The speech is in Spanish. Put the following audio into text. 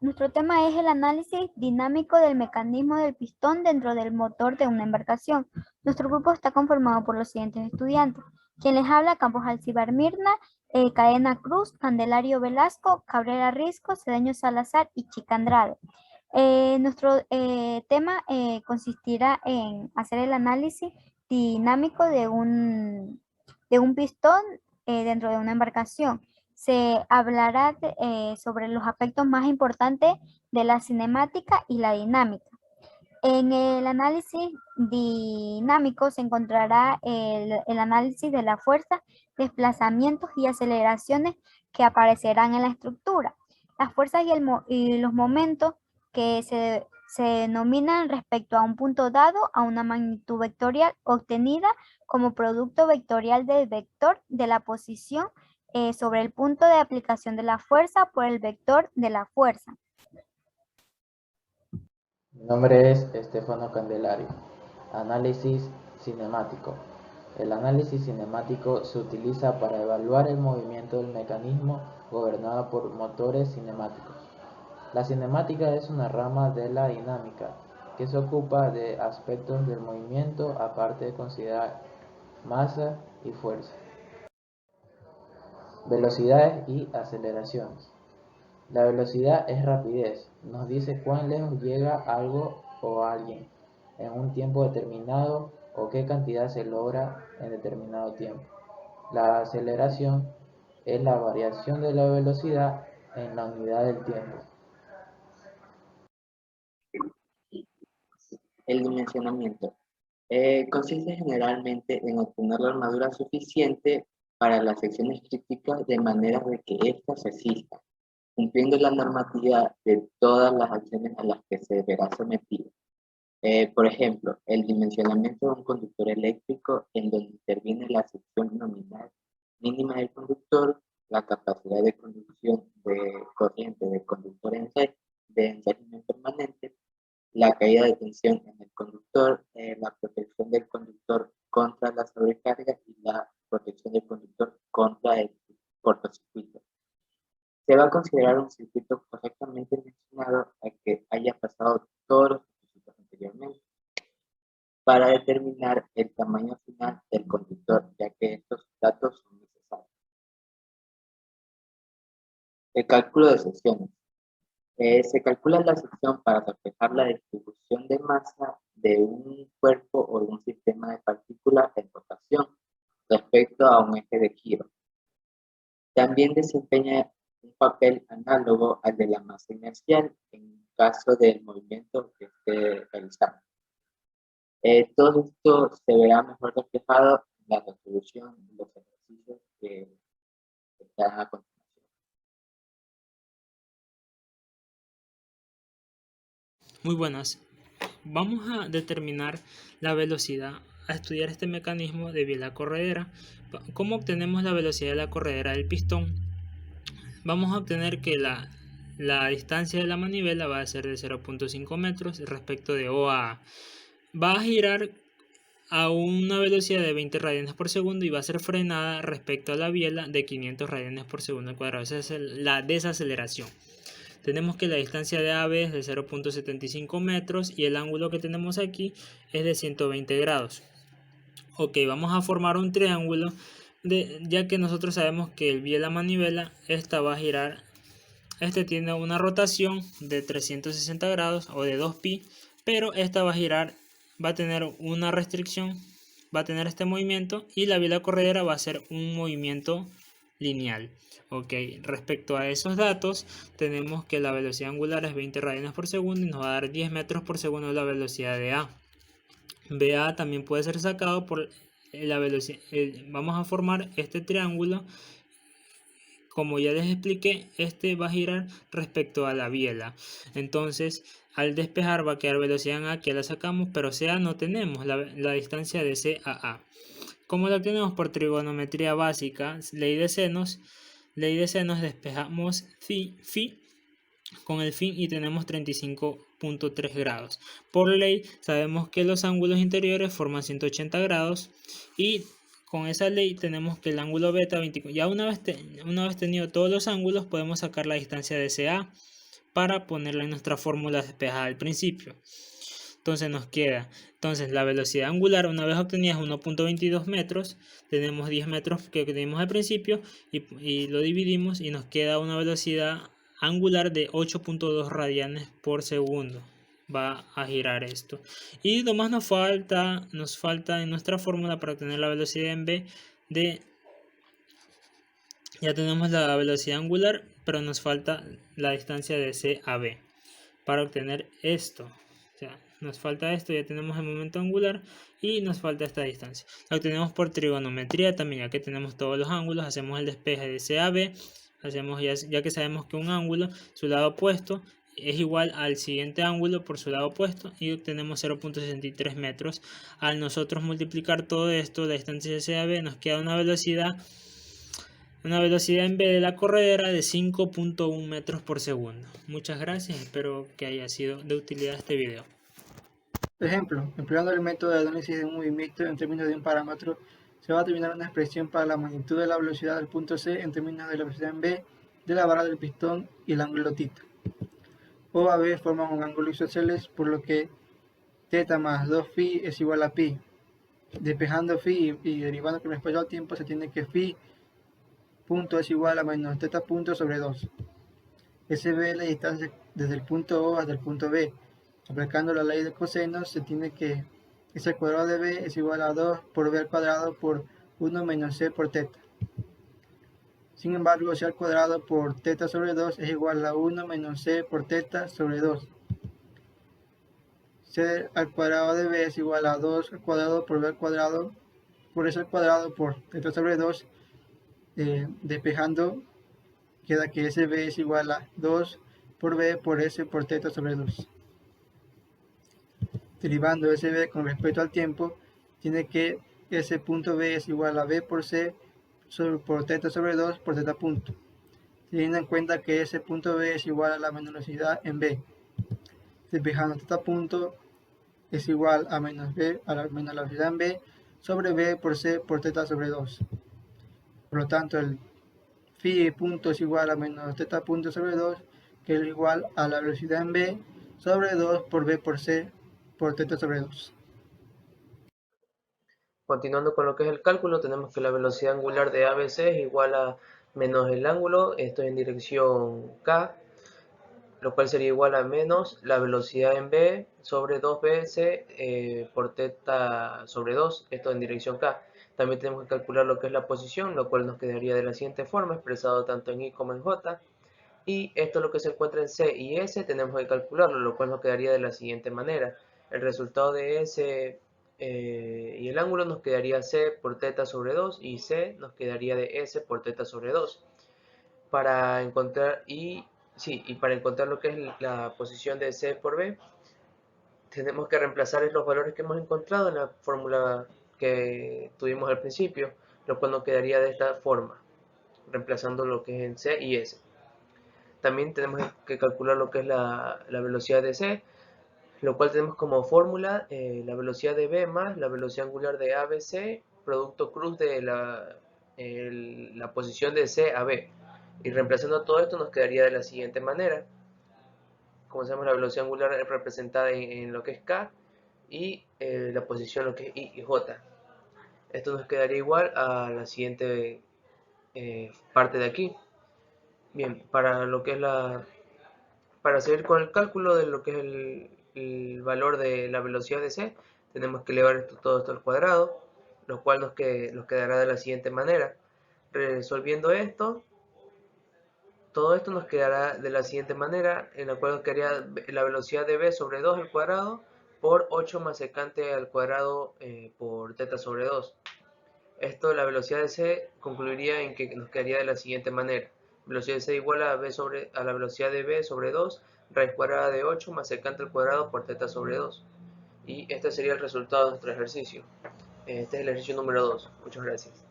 Nuestro tema es el análisis dinámico del mecanismo del pistón dentro del motor de una embarcación. Nuestro grupo está conformado por los siguientes estudiantes. Quien les habla: Campos Alcibar Mirna, Cadena Cruz, Candelario Velasco, Cabrera Risco, Cedeño Salazar y Chica Andrade. Nuestro tema consistirá en hacer el análisis dinámico de un pistón dentro de una embarcación. Se hablará sobre los aspectos más importantes de la cinemática y la dinámica. En el análisis dinámico se encontrará el análisis de la fuerza, desplazamientos y aceleraciones que aparecerán en la estructura. Las fuerzas y los momentos que se denominan respecto a un punto dado a una magnitud vectorial obtenida como producto vectorial del vector de la posición sobre el punto de aplicación de la fuerza por el vector de la fuerza. Mi nombre es Estefano Candelario. Análisis cinemático. El análisis cinemático se utiliza para evaluar el movimiento del mecanismo gobernado por motores cinemáticos. La cinemática es una rama de la dinámica que se ocupa de aspectos del movimiento aparte de considerar masa y fuerza, velocidades y aceleraciones. La velocidad es rapidez, nos dice cuán lejos llega algo o alguien en un tiempo determinado o qué cantidad se logra en determinado tiempo. La aceleración es la variación de la velocidad en la unidad del tiempo. El dimensionamiento consiste generalmente en obtener la armadura suficiente para las secciones críticas de manera de que éstas resistan, cumpliendo la normatividad de todas las acciones a las que se verá sometido. Por ejemplo, el dimensionamiento de un conductor eléctrico en donde interviene la sección nominal mínima del conductor, la capacidad de conducción de corriente del conductor en régimen permanente, la caída de tensión en el conductor, la protección del conductor contra la sobrecarga y la protección del conductor contra el cortocircuito. Se va a considerar un circuito correctamente mencionado a que haya pasado todos los requisitos anteriormente para determinar el tamaño final del conductor, ya que estos datos son necesarios. El cálculo de secciones. Se calcula la sección para reflejar la distribución de masa de un cuerpo o de un sistema de partículas en rotación respecto a un eje de giro. También desempeña un papel análogo al de la masa inercial en caso del movimiento que esté realizando. Todo esto se verá mejor reflejado en la resolución de los ejercicios que están a continuación. Muy buenas. Vamos a determinar la velocidad a estudiar este mecanismo de biela corredera. ¿Cómo obtenemos la velocidad de la corredera del pistón? Vamos a obtener que la distancia de la manivela va a ser de 0.5 metros respecto de O a A. Va a girar a una velocidad de 20 radianes por segundo y va a ser frenada respecto a la biela de 500 radianes por segundo al cuadrado. Esa es la desaceleración. Tenemos que la distancia de AB es de 0.75 metros y el ángulo que tenemos aquí es de 120 grados. Ok, vamos a formar un triángulo ya que nosotros sabemos que el biela manivela, esta va a girar, este tiene una rotación de 360 grados o de 2pi, pero esta va a girar, va a tener una restricción, va a tener este movimiento y la biela corredera va a ser un movimiento lineal. Ok, respecto a esos datos, tenemos que la velocidad angular es 20 radianes por segundo y nos va a dar 10 metros por segundo la velocidad de A. BA también puede ser sacado por la velocidad. Vamos a formar este triángulo. Como ya les expliqué, este va a girar respecto a la biela. Entonces, al despejar va a quedar velocidad en A, que la sacamos, pero CA no tenemos la distancia de C a A. Como la tenemos por trigonometría básica, ley de senos, despejamos phi con el fin y tenemos 35.3 grados. Por ley sabemos que los ángulos interiores forman 180 grados y con esa ley tenemos que el ángulo beta 24. Ya una vez tenido todos los ángulos podemos sacar la distancia de CA. para ponerla en nuestra fórmula despejada al principio. Entonces nos queda, la velocidad angular una vez obtenida es 1.22 metros, tenemos 10 metros que obtenimos al principio y lo dividimos y nos queda una velocidad angular de 8.2 radianes por segundo. Va a girar esto. Y lo más nos falta en nuestra fórmula para obtener la velocidad en B ya tenemos la velocidad angular, pero nos falta la distancia de C a B para obtener esto. O sea, nos falta esto, ya tenemos el momento angular y nos falta esta distancia. La obtenemos por trigonometría también, ya que tenemos todos los ángulos, hacemos el despeje de C a B, ya que sabemos que un ángulo, su lado opuesto, es igual al siguiente ángulo por su lado opuesto y obtenemos 0.63 metros. Al nosotros multiplicar todo esto, la distancia de C a B, nos queda una velocidad en B de la corredera de 5.1 metros por segundo. Muchas gracias, espero que haya sido de utilidad este video. Ejemplo, empleando el método de análisis de un movimiento en términos de un parámetro, se va a determinar una expresión para la magnitud de la velocidad del punto C en términos de la velocidad en B de la vara del pistón y el ángulo θ. O a B forman un ángulo isósceles, por lo que θ más 2φ es igual a π. Despejando φ y derivando con respecto al tiempo, se tiene que φ punto es igual a menos θ punto sobre 2. SB es la distancia desde el punto O hasta el punto B. Aplicando la ley de cosenos, se tiene que S al cuadrado de B es igual a 2 por B al cuadrado por 1 menos C por θ. Sin embargo, C al cuadrado por θ sobre 2 es igual a 1 menos C por θ sobre 2. C al cuadrado de B es igual a 2 al cuadrado por B al cuadrado por S al cuadrado por θ sobre 2. Despejando, queda que SB es igual a 2 por B por S por θ sobre 2. Derivando SB con respecto al tiempo, tiene que S punto B es igual a B por C por θ sobre 2 por θ punto. Teniendo en cuenta que S punto B es igual a la menos velocidad en B. Despejando θ punto es igual a menos B a la menos velocidad en B sobre B por C por θ sobre 2. Por lo tanto, el phi punto es igual a menos θ punto sobre 2, que es igual a la velocidad en B sobre 2 por B por C por θ sobre 2. Continuando con lo que es el cálculo, tenemos que la velocidad angular de ABC es igual a menos el ángulo, esto es en dirección K, lo cual sería igual a menos la velocidad en B sobre 2BC por θ sobre 2, esto en dirección K. También tenemos que calcular lo que es la posición, lo cual nos quedaría de la siguiente forma, expresado tanto en I como en J. Y esto lo que se encuentra en C y S tenemos que calcularlo, lo cual nos quedaría de la siguiente manera. El resultado de S y el ángulo nos quedaría C por θ sobre 2 y C nos quedaría de S por θ sobre 2. Para encontrar para encontrar lo que es la posición de C por B, tenemos que reemplazar los valores que hemos encontrado en la fórmula que tuvimos al principio, lo cual nos quedaría de esta forma, reemplazando lo que es en C y S. También tenemos que calcular lo que es la velocidad de C, lo cual tenemos como fórmula la velocidad de B más la velocidad angular de ABC, producto cruz de la posición de C a B. Y reemplazando todo esto nos quedaría de la siguiente manera. Como sabemos, la velocidad angular es representada en lo que es K y la posición lo que es I y J. Esto nos quedaría igual a la siguiente parte de aquí. Bien, para seguir con el cálculo de lo que es el valor de la velocidad de C, tenemos que elevar todo esto al cuadrado, lo cual nos quedará de la siguiente manera. Resolviendo esto, todo esto nos quedará de la siguiente manera, en la cual nos quedaría la velocidad de B sobre 2 al cuadrado por 8 más secante al cuadrado por θ sobre 2. Esto, la velocidad de C, concluiría en que nos quedaría de la siguiente manera. Velocidad de C igual a la velocidad de B sobre 2, raíz cuadrada de 8 más secante al cuadrado por θ sobre 2. Y este sería el resultado de nuestro ejercicio. Este es el ejercicio número 2. Muchas gracias.